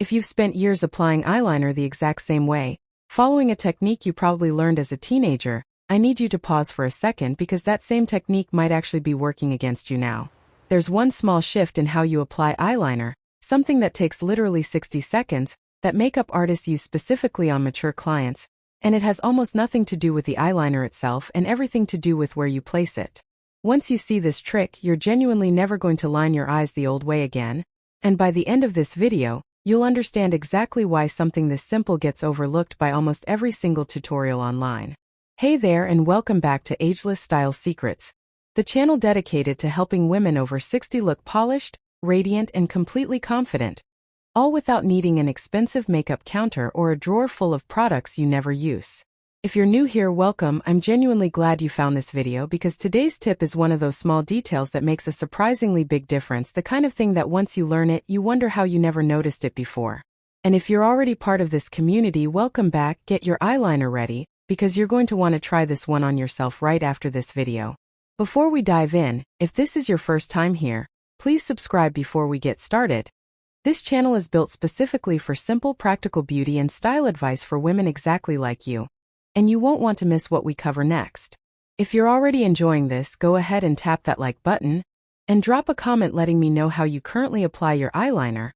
If you've spent years applying eyeliner the exact same way, following a technique you probably learned as a teenager, I need you to pause for a second because that same technique might actually be working against you now. There's one small shift in how you apply eyeliner, something that takes literally 60 seconds, that makeup artists use specifically on mature clients, and it has almost nothing to do with the eyeliner itself and everything to do with where you place it. Once you see this trick, you're genuinely never going to line your eyes the old way again, and by the end of this video, you'll understand exactly why something this simple gets overlooked by almost every single tutorial online. Hey there and welcome back to Ageless Style Secrets, the channel dedicated to helping women over 60 look polished, radiant, and completely confident, all without needing an expensive makeup counter or a drawer full of products you never use. If you're new here, welcome. I'm genuinely glad you found this video because today's tip is one of those small details that makes a surprisingly big difference, the kind of thing that once you learn it, you wonder how you never noticed it before. And if you're already part of this community, welcome back. Get your eyeliner ready, because you're going to want to try this one on yourself right after this video. Before we dive in, if this is your first time here, please subscribe before we get started. This channel is built specifically for simple, practical beauty and style advice for women exactly like you. And you won't want to miss what we cover next. If you're already enjoying this, go ahead and tap that like button, and drop a comment letting me know how you currently apply your eyeliner.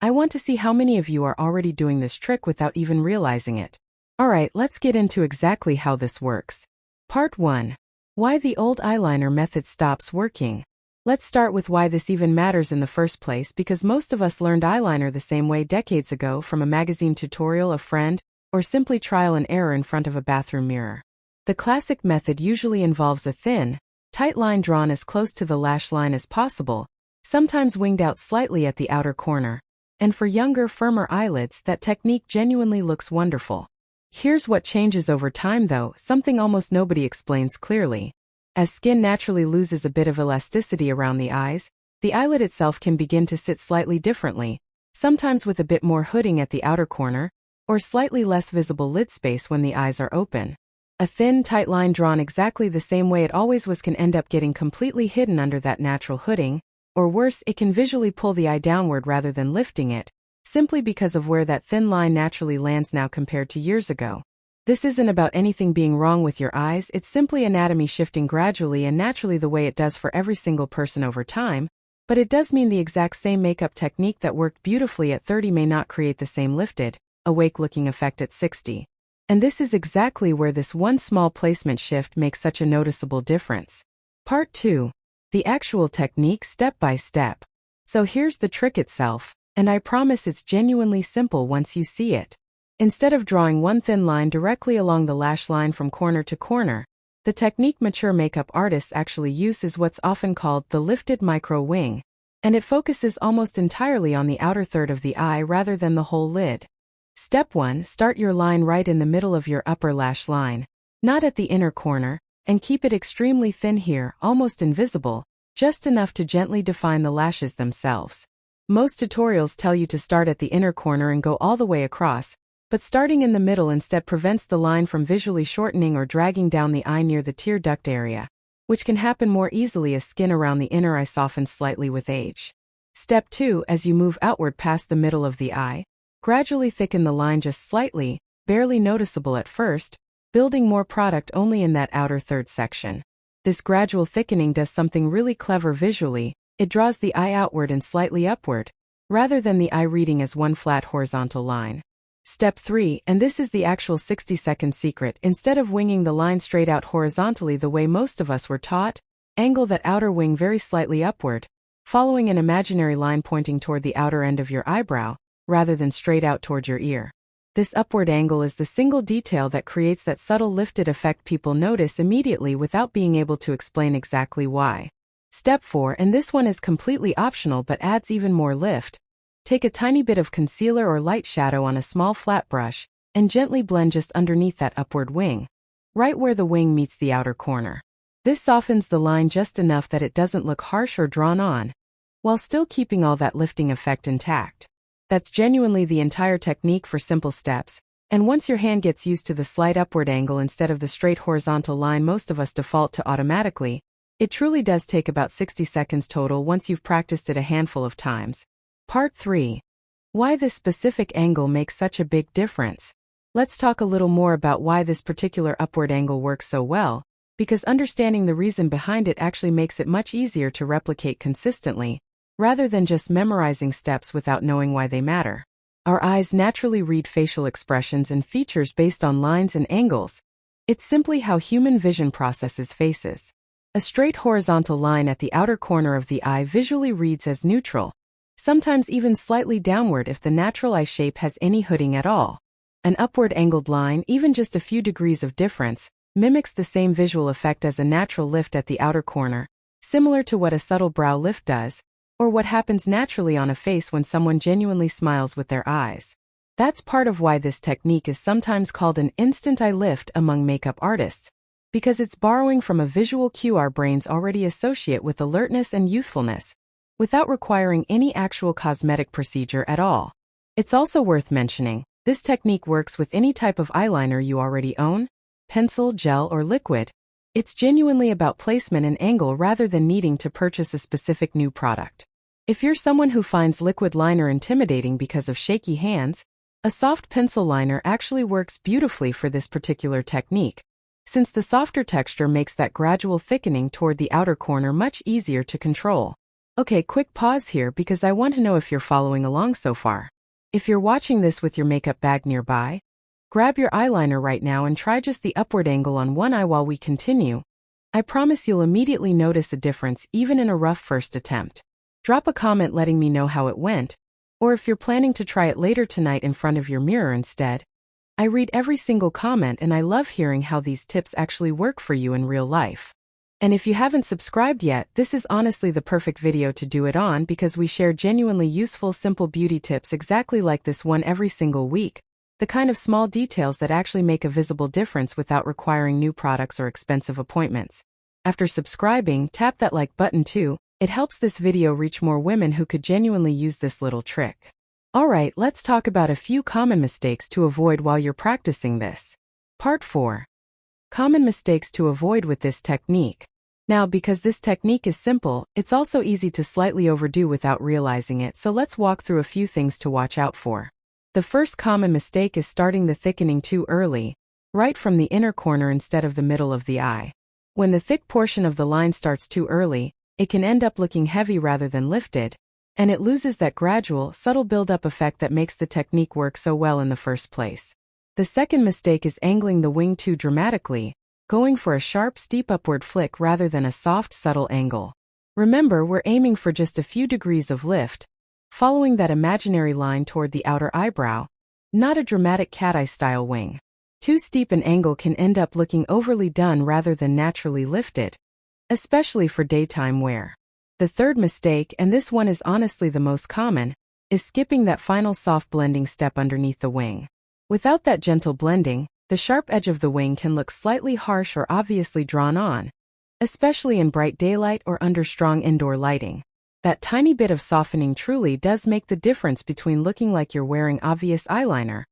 I want to see how many of you are already doing this trick without even realizing it. Alright, let's get into exactly how this works. Part 1. Why the old eyeliner method stops working. Let's start with why this even matters in the first place, because most of us learned eyeliner the same way decades ago from a magazine tutorial, a friend, or simply trial and error in front of a bathroom mirror. The classic method usually involves a thin, tight line drawn as close to the lash line as possible, sometimes winged out slightly at the outer corner. And for younger, firmer eyelids, that technique genuinely looks wonderful. Here's what changes over time though, something almost nobody explains clearly. As skin naturally loses a bit of elasticity around the eyes, the eyelid itself can begin to sit slightly differently, sometimes with a bit more hooding at the outer corner, or slightly less visible lid space when the eyes are open. A thin, tight line drawn exactly the same way it always was can end up getting completely hidden under that natural hooding, or worse, it can visually pull the eye downward rather than lifting it, simply because of where that thin line naturally lands now compared to years ago. This isn't about anything being wrong with your eyes, it's simply anatomy shifting gradually and naturally the way it does for every single person over time, but it does mean the exact same makeup technique that worked beautifully at 30 may not create the same lifted, awake-looking effect at 60. And this is exactly where this one small placement shift makes such a noticeable difference. Part 2. The actual technique step by step. So here's the trick itself, and I promise it's genuinely simple once you see it. Instead of drawing one thin line directly along the lash line from corner to corner, the technique mature makeup artists actually use is what's often called the lifted micro wing, and it focuses almost entirely on the outer third of the eye rather than the whole lid. Step 1. Start your line right in the middle of your upper lash line, not at the inner corner, and keep it extremely thin here, almost invisible, just enough to gently define the lashes themselves. Most tutorials tell you to start at the inner corner and go all the way across, but starting in the middle instead prevents the line from visually shortening or dragging down the eye near the tear duct area, which can happen more easily as skin around the inner eye softens slightly with age. Step 2. As you move outward past the middle of the eye, gradually thicken the line just slightly, barely noticeable at first, building more product only in that outer third section. This gradual thickening does something really clever visually, it draws the eye outward and slightly upward, rather than the eye reading as one flat horizontal line. Step 3, and this is the actual 60-second secret, instead of winging the line straight out horizontally the way most of us were taught, angle that outer wing very slightly upward, following an imaginary line pointing toward the outer end of your eyebrow, rather than straight out toward your ear. This upward angle is the single detail that creates that subtle lifted effect people notice immediately without being able to explain exactly why. Step 4, and this one is completely optional but adds even more lift. Take a tiny bit of concealer or light shadow on a small flat brush, and gently blend just underneath that upward wing, right where the wing meets the outer corner. This softens the line just enough that it doesn't look harsh or drawn on, while still keeping all that lifting effect intact. That's genuinely the entire technique for simple steps, and once your hand gets used to the slight upward angle instead of the straight horizontal line most of us default to automatically, it truly does take about 60 seconds total once you've practiced it a handful of times. Part 3. Why this specific angle makes such a big difference. Let's talk a little more about why this particular upward angle works so well, because understanding the reason behind it actually makes it much easier to replicate consistently, rather than just memorizing steps without knowing why they matter. Our eyes naturally read facial expressions and features based on lines and angles. It's simply how human vision processes faces. A straight horizontal line at the outer corner of the eye visually reads as neutral, sometimes even slightly downward if the natural eye shape has any hooding at all. An upward angled line, even just a few degrees of difference, mimics the same visual effect as a natural lift at the outer corner, similar to what a subtle brow lift does, or what happens naturally on a face when someone genuinely smiles with their eyes. That's part of why this technique is sometimes called an instant eye lift among makeup artists, because it's borrowing from a visual cue our brains already associate with alertness and youthfulness, without requiring any actual cosmetic procedure at all. It's also worth mentioning, this technique works with any type of eyeliner you already own, pencil, gel, or liquid. It's genuinely about placement and angle rather than needing to purchase a specific new product. If you're someone who finds liquid liner intimidating because of shaky hands, a soft pencil liner actually works beautifully for this particular technique, since the softer texture makes that gradual thickening toward the outer corner much easier to control. Okay, quick pause here because I want to know if you're following along so far. If you're watching this with your makeup bag nearby, grab your eyeliner right now and try just the upward angle on one eye while we continue. I promise you'll immediately notice a difference even in a rough first attempt. Drop a comment letting me know how it went, or if you're planning to try it later tonight in front of your mirror instead. I read every single comment and I love hearing how these tips actually work for you in real life. And if you haven't subscribed yet, this is honestly the perfect video to do it on because we share genuinely useful simple beauty tips exactly like this one every single week. The kind of small details that actually make a visible difference without requiring new products or expensive appointments. After subscribing, tap that like button too. It helps this video reach more women who could genuinely use this little trick. Alright, let's talk about a few common mistakes to avoid while you're practicing this. Part 4. Common mistakes to avoid with this technique. Now, because this technique is simple, it's also easy to slightly overdo without realizing it, so let's walk through a few things to watch out for. The first common mistake is starting the thickening too early, right from the inner corner instead of the middle of the eye. When the thick portion of the line starts too early, it can end up looking heavy rather than lifted, and it loses that gradual, subtle build-up effect that makes the technique work so well in the first place. The second mistake is angling the wing too dramatically, going for a sharp, steep upward flick rather than a soft, subtle angle. Remember, we're aiming for just a few degrees of lift, following that imaginary line toward the outer eyebrow, not a dramatic cat-eye style wing. Too steep an angle can end up looking overly done rather than naturally lifted, especially for daytime wear. The third mistake, and this one is honestly the most common, is skipping that final soft blending step underneath the wing. Without that gentle blending, the sharp edge of the wing can look slightly harsh or obviously drawn on, especially in bright daylight or under strong indoor lighting. That tiny bit of softening truly does make the difference between looking like you're wearing obvious eyeliner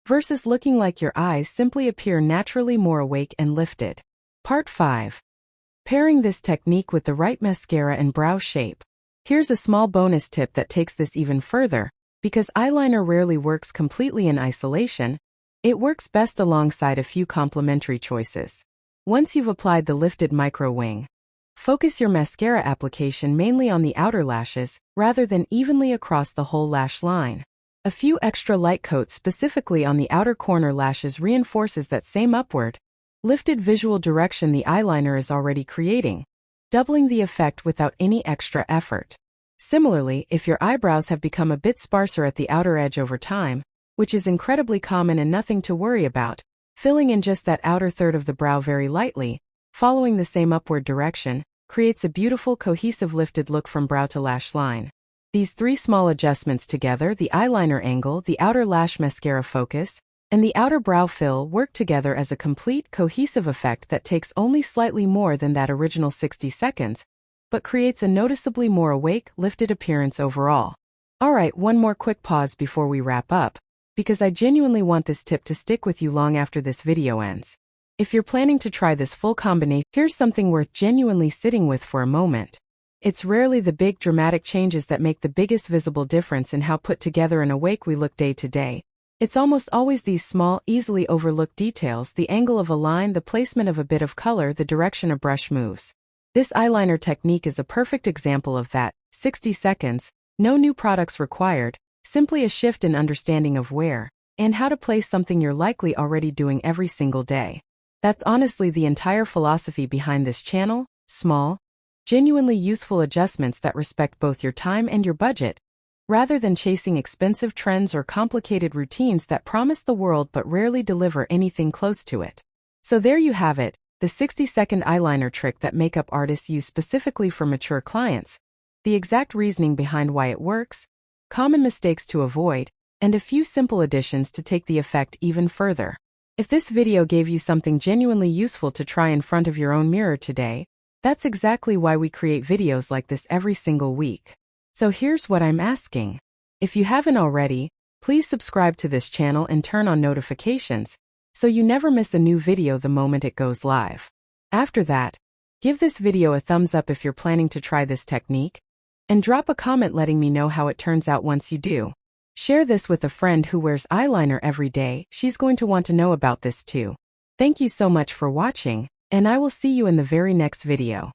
versus looking like your eyes simply appear naturally more awake and lifted. Part 5. Pairing this technique with the right mascara and brow shape. Here's a small bonus tip that takes this even further. Because eyeliner rarely works completely in isolation, it works best alongside a few complementary choices. Once you've applied the lifted micro wing, focus your mascara application mainly on the outer lashes, rather than evenly across the whole lash line. A few extra light coats specifically on the outer corner lashes reinforces that same upward, lifted visual direction the eyeliner is already creating, doubling the effect without any extra effort. Similarly, if your eyebrows have become a bit sparser at the outer edge over time, which is incredibly common and nothing to worry about, filling in just that outer third of the brow very lightly, following the same upward direction, creates a beautiful cohesive lifted look from brow to lash line. These three small adjustments together, the eyeliner angle, the outer lash mascara focus, and the outer brow fill, work together as a complete, cohesive effect that takes only slightly more than that original 60 seconds, but creates a noticeably more awake, lifted appearance overall. Alright, one more quick pause before we wrap up, because I genuinely want this tip to stick with you long after this video ends. If you're planning to try this full combination, here's something worth genuinely sitting with for a moment. It's rarely the big dramatic changes that make the biggest visible difference in how put together and awake we look day to day. It's almost always these small, easily overlooked details: the angle of a line, the placement of a bit of color, the direction a brush moves. This eyeliner technique is a perfect example of that. 60 seconds, no new products required, simply a shift in understanding of where and how to place something you're likely already doing every single day. That's honestly the entire philosophy behind this channel: small, genuinely useful adjustments that respect both your time and your budget, rather than chasing expensive trends or complicated routines that promise the world but rarely deliver anything close to it. So there you have it, the 60-second eyeliner trick that makeup artists use specifically for mature clients, the exact reasoning behind why it works, common mistakes to avoid, and a few simple additions to take the effect even further. If this video gave you something genuinely useful to try in front of your own mirror today, that's exactly why we create videos like this every single week. So here's what I'm asking. If you haven't already, please subscribe to this channel and turn on notifications, so you never miss a new video the moment it goes live. After that, give this video a thumbs up if you're planning to try this technique, and drop a comment letting me know how it turns out once you do. Share this with a friend who wears eyeliner every day; she's going to want to know about this too. Thank you so much for watching, and I will see you in the very next video.